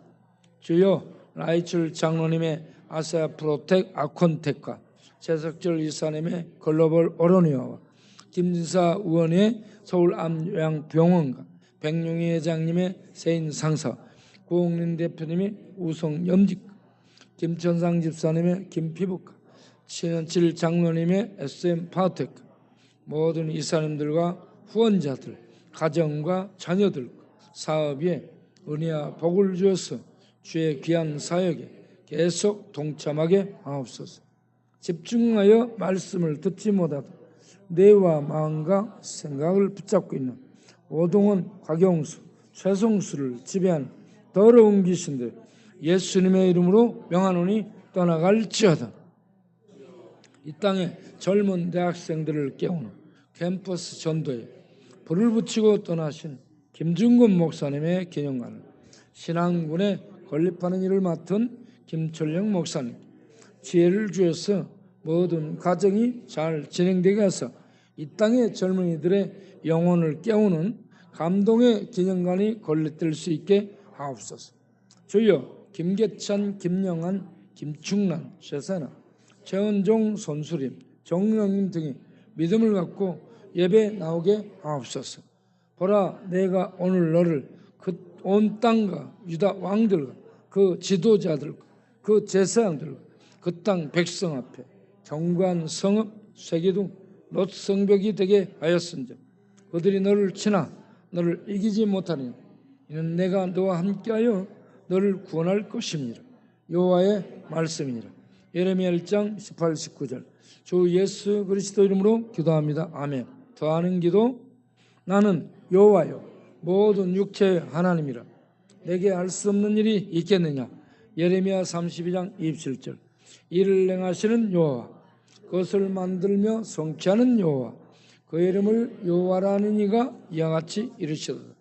S1: 주여, 라이철 장로님의 아세아 프로텍 아콘텍과 최석절 이사님의 글로벌 오로니아와 김진사 의원의 서울암요양병원과 백룡희 회장님의 세인 상사, 구홍린 대표님의 우성 염직과 김천상 집사님의 김피부과 신현칠 장로님의 SM 파텍과 모든 이사님들과 후원자들, 가정과 자녀들과 사업에 은혜와 복을 주어서 주의 귀한 사역에 계속 동참하게 하옵소서. 집중하여 말씀을 듣지 못하도 뇌와 마음과 생각을 붙잡고 있는 오동원, 곽영수, 최성수를 지배한 더러운 귀신들 예수님의 이름으로 명하노니 떠나갈지어다. 이 땅에 젊은 대학생들을 깨우는 캠퍼스 전도에 불을 붙이고 떠나신 김중근 목사님의 기념관을 신앙군에 건립하는 일을 맡은 김철영 목사님 지혜를 주어서 모든 가정이 잘 진행되게 해서 이 땅의 젊은이들의 영혼을 깨우는 감동의 기념관이 건립될 수 있게 하옵소서. 주여, 김계찬, 김영한, 김충란, 최세나, 최은종, 손수림, 정영임 등이 믿음을 갖고 예배 나오게 하옵소서. 보라, 내가 오늘 너를 그 온 땅과 유다 왕들과 그 지도자들과 그 제사장들과 그 땅 백성 앞에 경관 성읍 세계둥 롯 성벽이 되게 하였은즉 그들이 너를 치나 너를 이기지 못하니 이는 내가 너와 함께하여 너를 구원할 것입니다. 여호와의 말씀이니라. 예레미야 1장 18, 19절. 주 예수 그리스도 이름으로 기도합니다. 아멘. 더하는 기도. 나는 여호와여 모든 육체의 하나님이라. 내게 알 수 없는 일이 있겠느냐. 예레미야 32장 27절. 이를 행하시는 여호와, 그것을 만들며 성취하는 여호와, 그의 이름을 여호와라 하는 이가 이와 같이 이르시도다.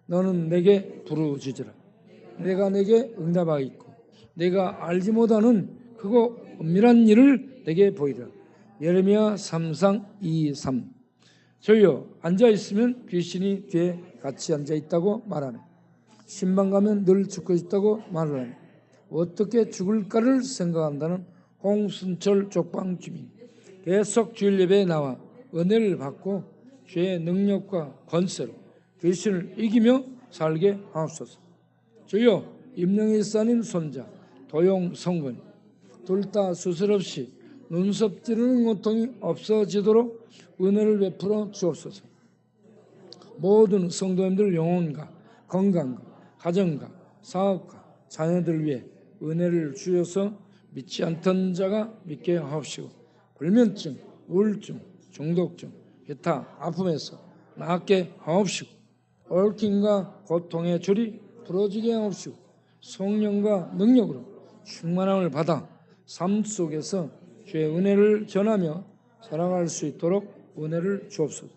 S1: 너는 내게 부르짖으라. 내가 내게 응답하겠고 내가 알지 못하는 크고 은밀한 일을 내게 보이리라. 예레미야 3장 2, 3. 저희여, 앉아있으면 귀신이 뒤에 같이 앉아있다고 말하네. 신방 가면 늘 죽고 있다고 말을 하네. 어떻게 죽을까를 생각한다는 홍순철 족방 주민 계속 주일 예배에 나와 은혜를 받고 주의 능력과 권세로 귀신을 이기며 살게 하옵소서. 주여, 임영희 사님 손자 도용 성근 둘 다 수술 없이 눈썹 찌르는 고통이 없어지도록 은혜를 베풀어 주옵소서. 모든 성도님들 영혼과 건강과 가정과 사업과 자녀들 위해 은혜를 주셔서 믿지 않던 자가 믿게 하옵시고 불면증, 우울증, 중독증, 기타 아픔에서 낫게 하옵시고 얽힘과 고통의 줄이 풀어지게 하옵시고 성령과 능력으로 충만함을 받아 삶 속에서 주의 은혜를 전하며 살아갈 수 있도록 은혜를 주옵소서.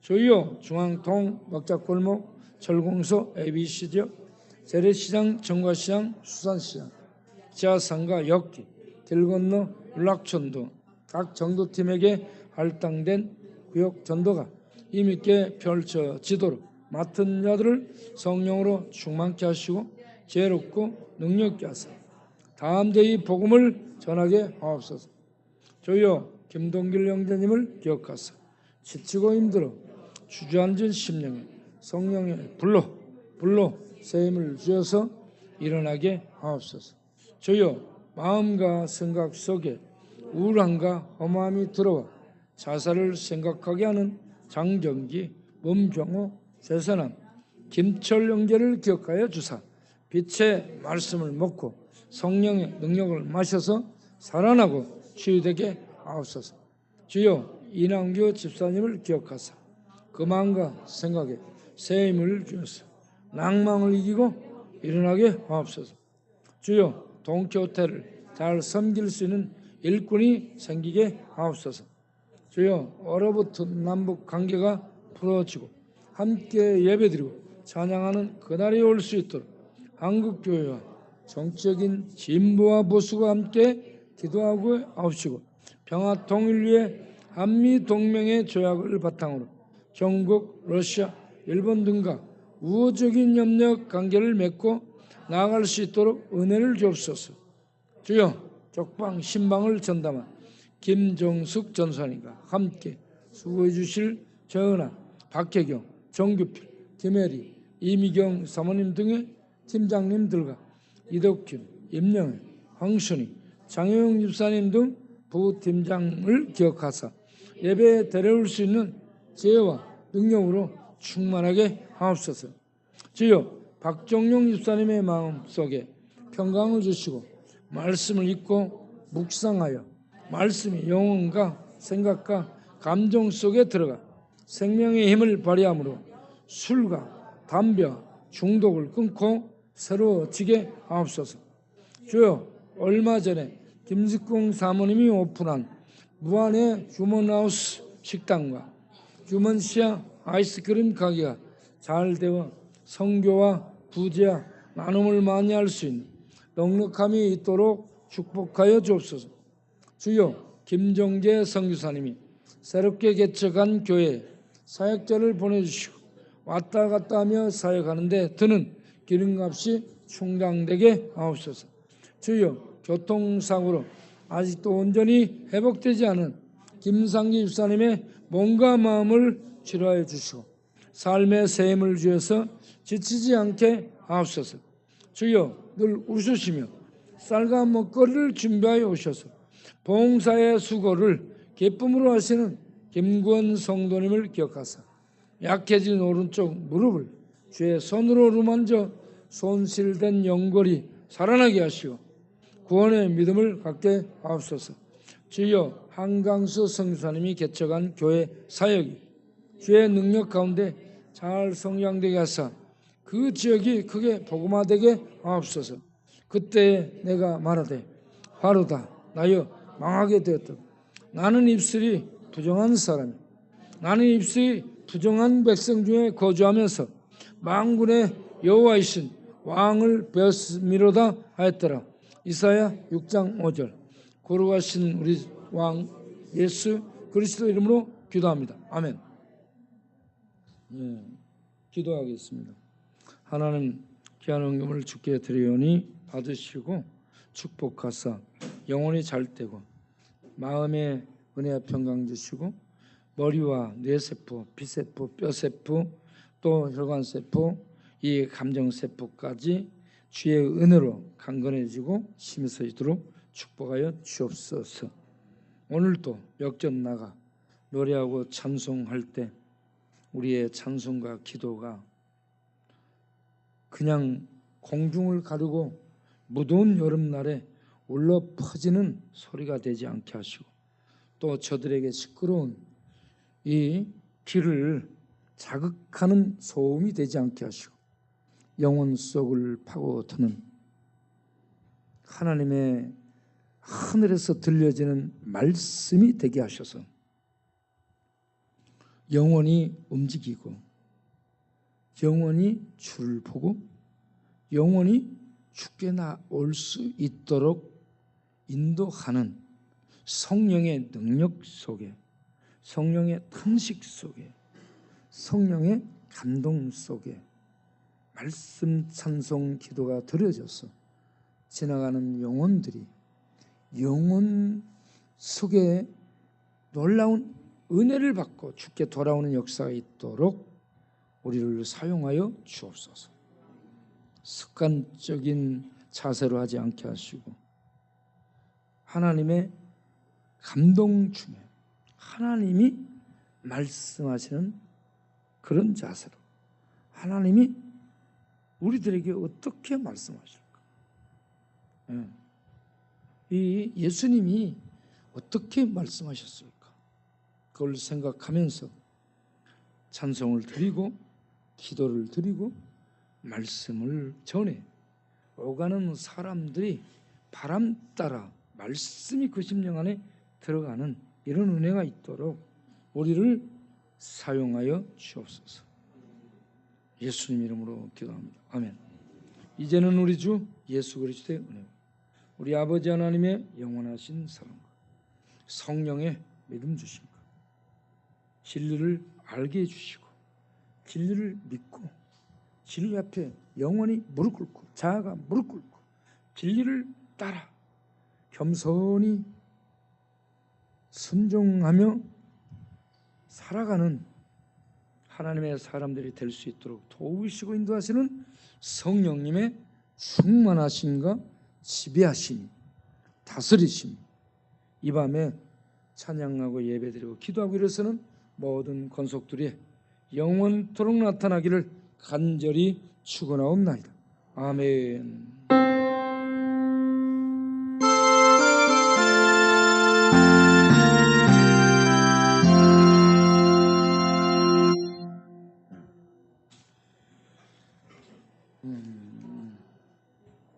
S1: 주여, 중앙동, 먹자골목, 철공소, ABC지역, 재래시장, 정과시장, 수산시장, 지하상가, 역기, 길 건너, 윤락촌도 각 전도팀에게 할당된 구역 전도가 힘있게 펼쳐지도록 맡은 자들을 성령으로 충만케 하시고 지혜롭고 능력케 하사 다음 대의 복음을 전하게 하옵소서. 주여, 김동길 형제님을 기억하사 지치고 힘들어 주저앉은 심령에 성령의 불로 세임을 주어서 일어나게 하옵소서. 주여, 마음과 생각 속에 우울함과 허무함이 들어와 자살을 생각하게 하는 장정기, 문병호, 최선암, 김철 형제를 기억하여 주사 빛의 말씀을 먹고 성령의 능력을 마셔서 살아나고 치유되게 하옵소서. 주여, 이남규 집사님을 기억하사 그 마음과 생각에 새 힘을 주셔서 낭망을 이기고 일어나게 하옵소서. 주여, 동키호테를 잘 섬길 수 있는 일꾼이 생기게 하옵소서. 주여, 얼어붙은 남북 관계가 풀어지고 함께 예배드리고 찬양하는 그날이 올 수 있도록 한국교회와 정치적인 진보와 보수가 함께 기도하고 하옵시고 평화 통일 위해 한미동맹의 조약을 바탕으로 중국, 러시아, 일본 등과 우호적인 협력 관계를 맺고 나아갈 수 있도록 은혜를 주옵소서. 주여, 적방 신방을 전담한 김정숙 전사님과 함께 수고해 주실 정은아, 박혜경, 정규필, 김혜리, 이미경 사모님 등의 팀장님들과 이덕균, 임영애, 황순희, 장효영 집사님 등 부팀장을 기억하사 예배에 데려올 수 있는 지혜와 능력으로 충만하게 하옵소서. 주여, 박정용 집사님의 마음속에 평강을 주시고 말씀을 읽고 묵상하여 말씀이 영혼과 생각과 감정 속에 들어가 생명의 힘을 발휘함으로 술과 담배와 중독을 끊고 새로워지게 하옵소서. 주여, 얼마 전에 김식공 사모님이 오픈한 무안의 휴먼하우스 식당과 휴먼시아 아이스크림 가게가 잘 되어 선교와 부재와 나눔을 많이 할 수 있는 넉넉함이 있도록 축복하여 주옵소서. 주여, 김정재 선교사님이 새롭게 개척한 교회에 사역자를 보내주시고 왔다 갔다 하며 사역하는데 드는 기름값이 충당되게 하옵소서. 주여, 교통사고로 아직도 온전히 회복되지 않은 김상기 집사님의 몸과 마음을 치료하여 주시고 삶의 새 힘을 주셔서 지치지 않게 하옵소서. 주여, 늘 웃으시며 쌀과 먹거리를 준비하여 오셔서 봉사의 수고를 기쁨으로 하시는 김구원 성도님을 기억하사 약해진 오른쪽 무릎을 주의 손으로 어루만져 손실된 연골이 살아나게 하시고 구원의 믿음을 갖게 하옵소서. 주여, 한강수 선교사님이 개척한 교회 사역이 주의 능력 가운데 잘 성장되게 하사 그 지역이 크게 복음화되게 하옵소서. 그때 내가 말하되 바로다 나여 망하게 되었다. 나는 입술이 부정한 사람이 나는 입술이 부정한 백성 중에 거주하면서 만군의 여호와이신 왕을 배웠음이로다 하였더라. 이사야 6장 5절. 거룩하신 우리 왕 예수 그리스도 이름으로 기도합니다. 아멘. 기도하겠습니다. 하나님, 귀한 헌금을 주께 드리오니 받으시고 축복하사 영혼이 잘 되고 마음의 은혜와 평강 주시고 머리와 뇌세포, 피세포, 뼈세포, 또 혈관세포, 이 감정세포까지 주의 은혜로 강건해지고 힘이 서있도록 축복하여 주옵소서. 오늘도 역전 나가 노래하고 찬송할 때 우리의 찬송과 기도가 그냥 공중을 가르고 무더운 여름날에 울려 퍼지는 소리가 되지 않게 하시고 또 저들에게 시끄러운 이 귀를 자극하는 소음이 되지 않게 하시고 영혼 속을 파고드는 하나님의 하늘에서 들려지는 말씀이 되게 하셔서 영혼이 움직이고 영혼이 주를 보고 영혼이 주께 나올 수 있도록 인도하는 성령의 능력 속에 성령의 탄식 속에 성령의 감동 속에 말씀 찬송 기도가 드려져서 지나가는 영혼들이 영혼 속에 놀라운 은혜를 받고 주께 돌아오는 역사가 있도록 우리를 사용하여 주옵소서. 습관적인 자세로 하지 않게 하시고 하나님의 감동 중에 하나님이 말씀하시는 그런 자세로 하나님이 우리들에게 어떻게 말씀하실까? 이 예수님이 어떻게 말씀하셨을까? 그걸 생각하면서 찬송을 드리고 기도를 드리고 말씀을 전해 오가는 사람들이 바람 따라 말씀이 그 심령 안에 들어가는 이런 은혜가 있도록 우리를 사용하여 주옵소서. 예수님 이름으로 기도합니다. 아멘. 이제는 우리 주 예수 그리스도의 은혜와 우리 아버지 하나님의 영원하신 사랑과 성령의 믿음 주심과 진리를 알게 해주시고 진리를 믿고 진리 앞에 영원히 무릎 꿇고 자아가 무릎 꿇고 진리를 따라 겸손히 순종하며 살아가는 하나님의 사람들이 될 수 있도록 도우시고 인도하시는 성령님의 충만하심과 지배하심이 다스리심이 이 밤에 찬양하고 예배드리고 기도하고 일어서는 모든 권속들이 영원토록 나타나기를 간절히 축원하옵나이다. 아멘.